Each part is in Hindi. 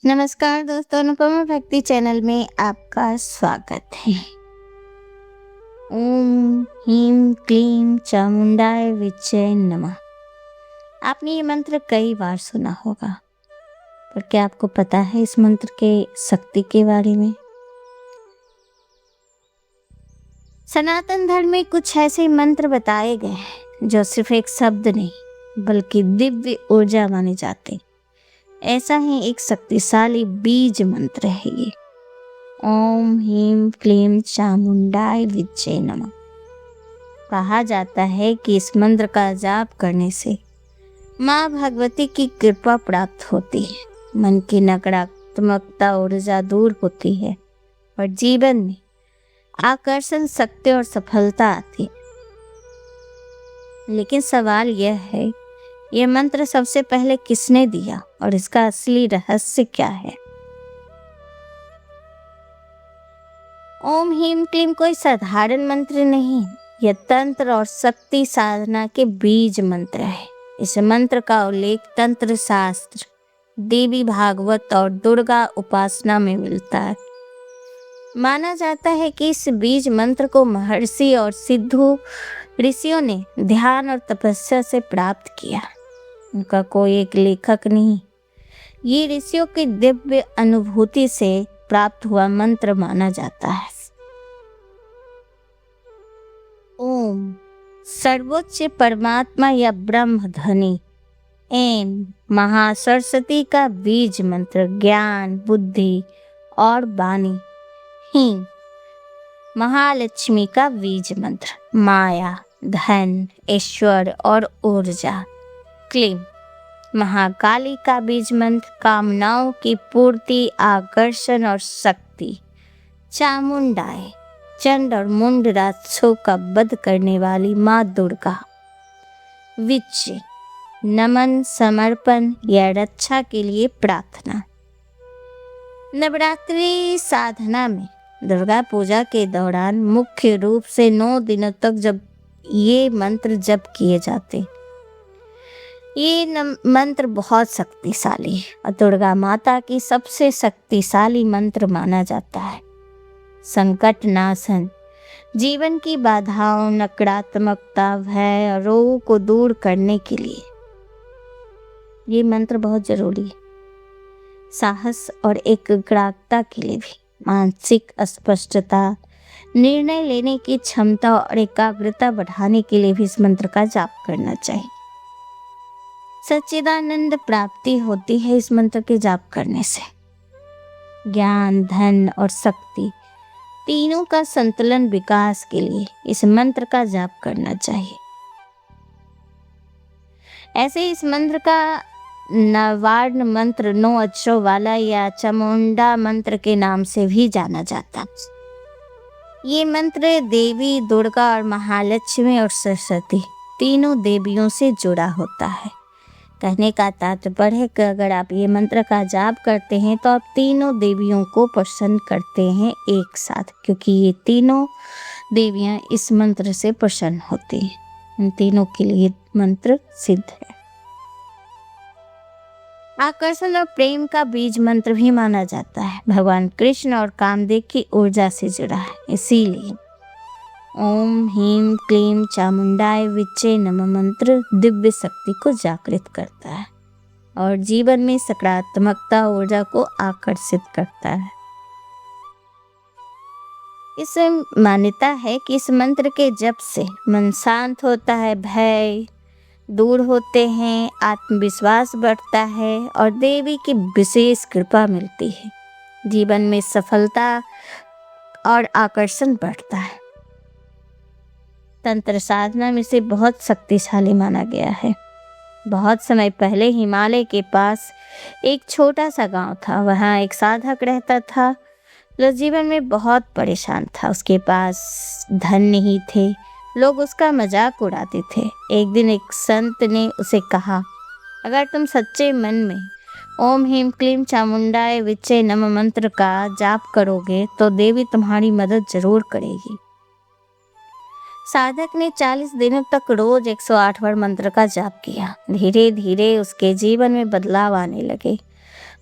नमस्कार दोस्तों, अनुपमा भक्ति चैनल में आपका स्वागत है। ओम ह्रीं क्लीं चामुंडाय विच्चे नमः। आपने ये मंत्र कई बार सुना होगा, पर क्या आपको पता है इस मंत्र के शक्ति के बारे में? सनातन धर्म में कुछ ऐसे मंत्र बताए गए हैं जो सिर्फ एक शब्द नहीं बल्कि दिव्य ऊर्जा माने जाते हैं। ऐसा ही एक शक्तिशाली बीज मंत्र है ये। ओम ह्रीं क्लीं चामुंडाय विच्चे नमः। कहा जाता है कि इस मंत्र का जाप करने से माँ भगवती की कृपा प्राप्त होती है, मन की नकारात्मकता ऊर्जा दूर होती है और जीवन में आकर्षण शक्ति और सफलता आती है। लेकिन सवाल यह है, यह मंत्र सबसे पहले किसने दिया और इसका असली रहस्य क्या है? ओम ह्रीं क्लीं कोई साधारण मंत्र नहीं, यह तंत्र और शक्ति साधना के बीज मंत्र है। इस मंत्र का उल्लेख तंत्र शास्त्र, देवी भागवत और दुर्गा उपासना में मिलता है। माना जाता है कि इस बीज मंत्र को महर्षि और सिद्धू ऋषियों ने ध्यान और तपस्या से प्राप्त किया। उनका कोई एक लेखक नहीं, ये ऋषियों की दिव्य अनुभूति से प्राप्त हुआ मंत्र माना जाता है। ओम सर्वोच्च परमात्मा या ब्रह्म ध्वनि। ऐं महासरस्वती का बीज मंत्र, ज्ञान, बुद्धि और वाणी। ह्रीं महालक्ष्मी का बीज मंत्र, माया, धन, ऐश्वर्य और ऊर्जा। क्लीं महाकाली का बीज मंत्र, कामनाओं की पूर्ति, आकर्षण और शक्ति। चामुंडाय चंड और मुंड राक्षसों का वध करने वाली माँ दुर्गा। विच्चे नमन, समर्पण या रक्षा के लिए प्रार्थना। नवरात्रि साधना में दुर्गा पूजा के दौरान मुख्य रूप से 9 दिनों तक जब ये मंत्र जप किए जाते, ये मंत्र बहुत शक्तिशाली है और दुर्गा माता की सबसे शक्तिशाली मंत्र माना जाता है। संकट नाशन, जीवन की बाधाओं, नकारात्मकता, भय और रोगों को दूर करने के लिए ये मंत्र बहुत जरूरी है। साहस और एकाग्रता के लिए भी, मानसिक अस्पष्टता, निर्णय लेने की क्षमता और एकाग्रता बढ़ाने के लिए भी इस मंत्र का जाप करना चाहिए। सच्चिदानंद प्राप्ति होती है इस मंत्र के जाप करने से। ज्ञान, धन और शक्ति तीनों का संतुलन विकास के लिए इस मंत्र का जाप करना चाहिए। ऐसे इस मंत्र का नवार्ण मंत्र 9 अक्षरों वाला या चामुंडा मंत्र के नाम से भी जाना जाता है। ये मंत्र देवी दुर्गा और महालक्ष्मी और सरस्वती तीनों देवियों से जुड़ा होता है। कहने का तात्पर्य है कि अगर आप ये मंत्र का जाप करते हैं तो आप तीनों देवियों को प्रसन्न करते हैं एक साथ, क्योंकि ये तीनों देवियां इस मंत्र से प्रसन्न होती हैं। इन तीनों के लिए मंत्र सिद्ध है। आकर्षण और प्रेम का बीज मंत्र भी माना जाता है। भगवान कृष्ण और कामदेव की ऊर्जा से जुड़ा है, इसीलिए ओम ह्रीं क्लीं चामुंडाय विच्चे नमः मंत्र दिव्य शक्ति को जागृत करता है और जीवन में सकारात्मकता ऊर्जा को आकर्षित करता है। इससे मान्यता है कि इस मंत्र के जप से मन शांत होता है, भय दूर होते हैं, आत्मविश्वास बढ़ता है और देवी की विशेष कृपा मिलती है। जीवन में सफलता और आकर्षण बढ़ता है। तंत्र साधना में से बहुत शक्तिशाली माना गया है। बहुत समय पहले हिमालय के पास एक छोटा सा गांव था। वहाँ एक साधक रहता था जो जीवन में बहुत परेशान था। उसके पास धन नहीं थे, लोग उसका मजाक उड़ाते थे। एक दिन एक संत ने उसे कहा, अगर तुम सच्चे मन में ओम ह्रीं क्लीं चामुंडाय विच्चे नमः मंत्र का जाप करोगे तो देवी तुम्हारी मदद जरूर करेगी। साधक ने 40 दिनों तक रोज 108 बार मंत्र का जाप किया। धीरे धीरे उसके जीवन में बदलाव आने लगे।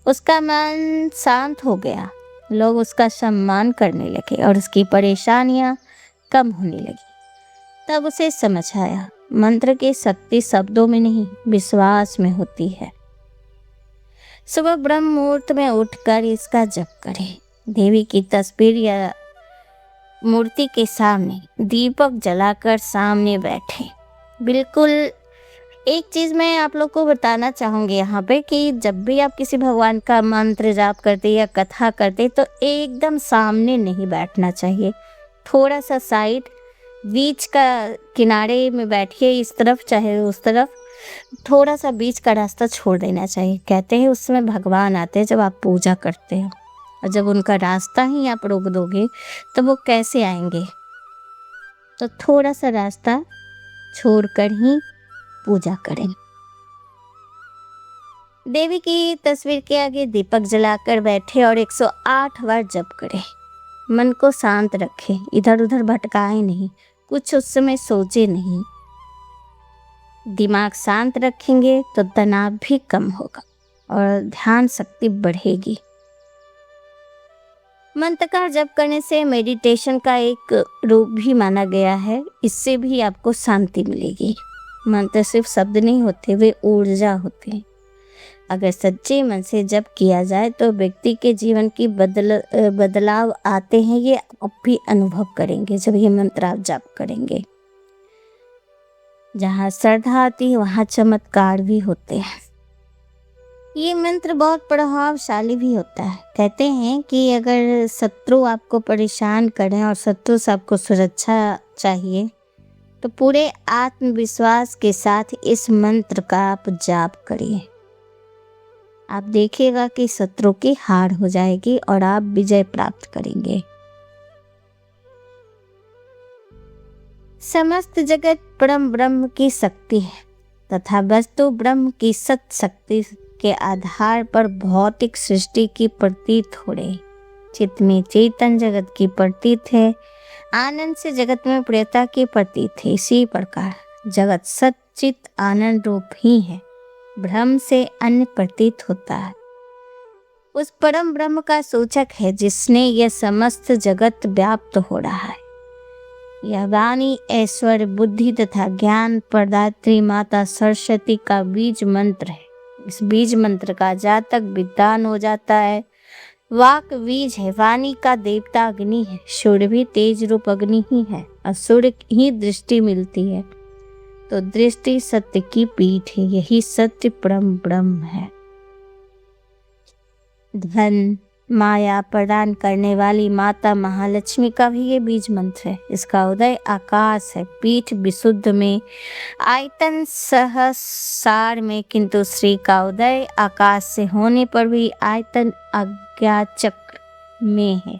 उसका मन शांत हो गया। लोग उसका सम्मान करने लगे और उसकी परेशानियां कम होने लगी। तब उसे समझ आया, मंत्र की शक्ति शब्दों में नहीं, विश्वास में होती है। सुबह ब्रह्म मुहूर्त में उठकर इसका जप करें। देवी की तस्वीर या मूर्ति के सामने दीपक जलाकर सामने बैठे। बिल्कुल एक चीज मैं आप लोग को बताना चाहूंगी यहाँ पे कि जब भी आप किसी भगवान का मंत्र जाप करते या कथा करते तो एकदम सामने नहीं बैठना चाहिए। थोड़ा सा साइड, बीच का किनारे में बैठिए, इस तरफ चाहे उस तरफ, थोड़ा सा बीच का रास्ता छोड़ देना चाहिए। कहते हैं उस समय भगवान आते हैं जब आप पूजा करते हो, और जब उनका रास्ता ही आप रोक दोगे तो वो कैसे आएंगे। तो थोड़ा सा रास्ता छोड़कर ही पूजा करें। देवी की तस्वीर के आगे दीपक जलाकर बैठे और 108 बार जप करें। मन को शांत रखें, इधर उधर भटकाए नहीं, कुछ उस समय सोचे नहीं। दिमाग शांत रखेंगे तो तनाव भी कम होगा और ध्यान शक्ति बढ़ेगी। मंत्र का जप करने से मेडिटेशन का एक रूप भी माना गया है। इससे भी आपको शांति मिलेगी। मंत्र सिर्फ शब्द नहीं होते, वे ऊर्जा होते हैं। अगर सच्चे मन से जप किया जाए तो व्यक्ति के जीवन की बदलाव आते हैं। ये आप भी अनुभव करेंगे जब ये मंत्र आप जप करेंगे। जहाँ श्रद्धा आती है वहाँ चमत्कार भी होते हैं। ये मंत्र बहुत प्रभावशाली भी होता है। कहते हैं कि अगर शत्रु आपको परेशान करें और शत्रु से आपको सुरक्षा चाहिए तो पूरे आत्मविश्वास के साथ इस मंत्र का आप जाप करिए। आप देखिएगा कि शत्रु की हार हो जाएगी और आप विजय प्राप्त करेंगे। समस्त जगत परम ब्रह्म की शक्ति है तथा वस्तु ब्रह्म की सत शक्ति के आधार पर भौतिक सृष्टि की प्रतीत हो रही। चित्त में चेतन जगत की प्रतीत है, आनंद से जगत में प्रियता की प्रतीत है। इसी प्रकार जगत सच्चित आनंद रूप ही है, ब्रह्म से अन्य प्रतीत होता है। उस परम ब्रह्म का सूचक है जिसने यह समस्त जगत व्याप्त हो रहा है। यह वाणी ऐश्वर्य बुद्धि तथा ज्ञान प्रदात्री माता सरस्वती का बीज मंत्र है। इस बीज मंत्र का जातक विद्वान हो जाता है। वाक बीज है, वाणी का देवता अग्नि है, सूर्य भी तेज रूप अग्नि ही है और सूर्य ही दृष्टि मिलती है तो दृष्टि सत्य की पीठ है। यही सत्य परम ब्रह्म है। धन माया प्रदान करने वाली माता महालक्ष्मी का भी ये बीज मंत्र है। इसका उदय आकाश है, पीठ विशुद्ध में, आयतन सहस्रार में, किंतु श्री का उदय आकाश से होने पर भी आयतन अज्ञात चक्र में है।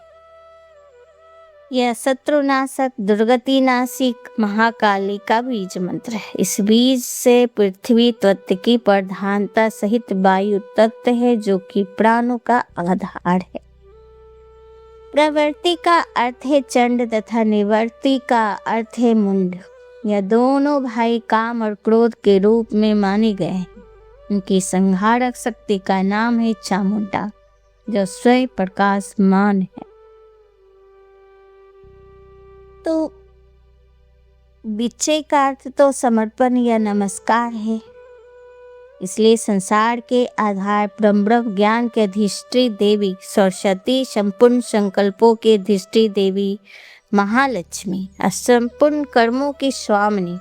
यह शत्रुनाशक दुर्गति नाशिक महाकाली का बीज मंत्र है। इस बीज से पृथ्वी तत्व की प्रधानता सहित वायु तत्व है जो कि प्राणों का आधार है। प्रवृत्ति का अर्थ है चंड तथा निवृत्ति का अर्थ है मुंड। यह दोनों भाई काम और क्रोध के रूप में माने गए हैं। उनकी संहारक शक्ति का नाम है चामुंडा जो स्वयं प्रकाशमान है। तो बिच्चे का अर्थ तो समर्पण या नमस्कार है। इसलिए संसार के आधार ब्रह्म ज्ञान के अधिष्ठी देवी सरस्वती, संपूर्ण संकल्पों के अधिष्ठी देवी महालक्ष्मी, संपूर्ण कर्मों की स्वामिनी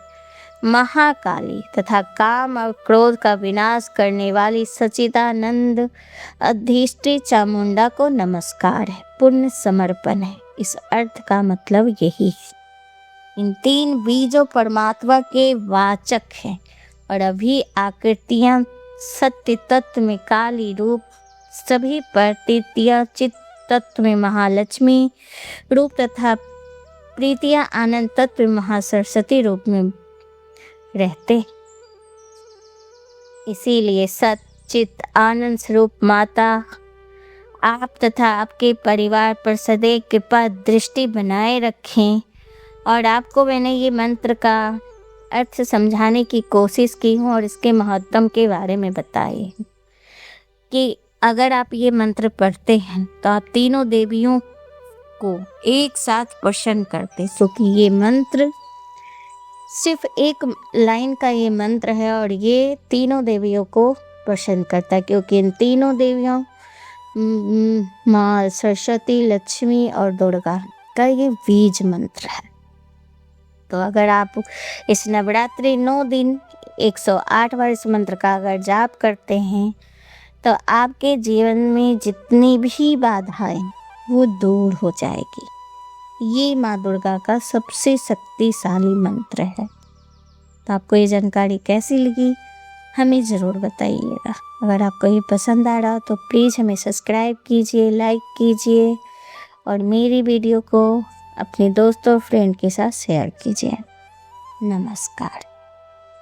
महाकाली तथा काम और क्रोध का विनाश करने वाली सच्चिदानंद अधिष्ठी चामुंडा को नमस्कार है, पुण्य समर्पण है। इस अर्थ का मतलब यही है। इन तीन बीजों परमात्मा के वाचक हैं और अभी आकृतियां सत्य तत्व में काली रूप, सभी प्रतीतियां चित्त तत्व में महालक्ष्मी रूप तथा प्रीतियां आनंद तत्व में महासरस्वती रूप में रहते। इसीलिए सत्य चित्त आनंद स्वरूप माता आप तथा आपके परिवार पर सदैव कृपा दृष्टि बनाए रखें। और आपको मैंने ये मंत्र का अर्थ समझाने की कोशिश की हूँ और इसके महत्व के बारे में बताए कि अगर आप ये मंत्र पढ़ते हैं तो आप तीनों देवियों को एक साथ प्रसन्न करते, क्योंकि ये मंत्र सिर्फ एक लाइन का ये मंत्र है और ये तीनों देवियों को प्रसन्न करता है, क्योंकि इन तीनों देवियों माँ सरस्वती, लक्ष्मी और दुर्गा का ये बीज मंत्र है। तो अगर आप इस नवरात्रि 9 दिन 108 बार इस मंत्र का अगर जाप करते हैं तो आपके जीवन में जितनी भी बाधाएं वो दूर हो जाएगी। ये माँ दुर्गा का सबसे शक्तिशाली मंत्र है। तो आपको ये जानकारी कैसी लगी हमें ज़रूर बताइएगा। अगर आपको ये पसंद आ रहा तो प्लीज़ हमें सब्सक्राइब कीजिए, लाइक कीजिए और मेरी वीडियो को अपने दोस्तों और फ्रेंड के साथ शेयर कीजिए। नमस्कार।